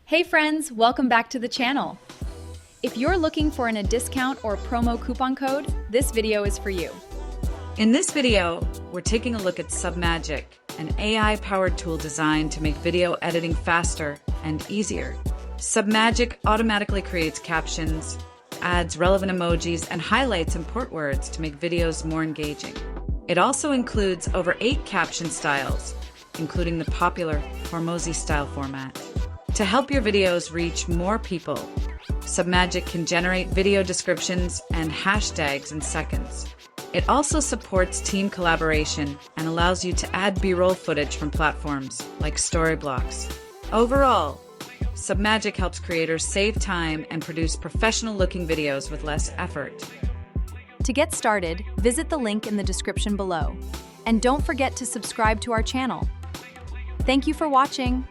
Hey friends, welcome back to the channel. If you're looking for a discount or promo coupon code, this video is for you. In this video, we're taking a look at Submagic, an AI-powered tool designed to make video editing faster and easier. Submagic automatically creates captions, adds relevant emojis, and highlights important words to make videos more engaging. It also includes over 8 caption styles, including the popular Hormozy style format. To help your videos reach more people, Submagic can generate video descriptions and hashtags in seconds. It also supports team collaboration and allows you to add B-roll footage from platforms like Storyblocks. Overall, Submagic helps creators save time and produce professional-looking videos with less effort. To get started, visit the link in the description below. And don't forget to subscribe to our channel. Thank you for watching.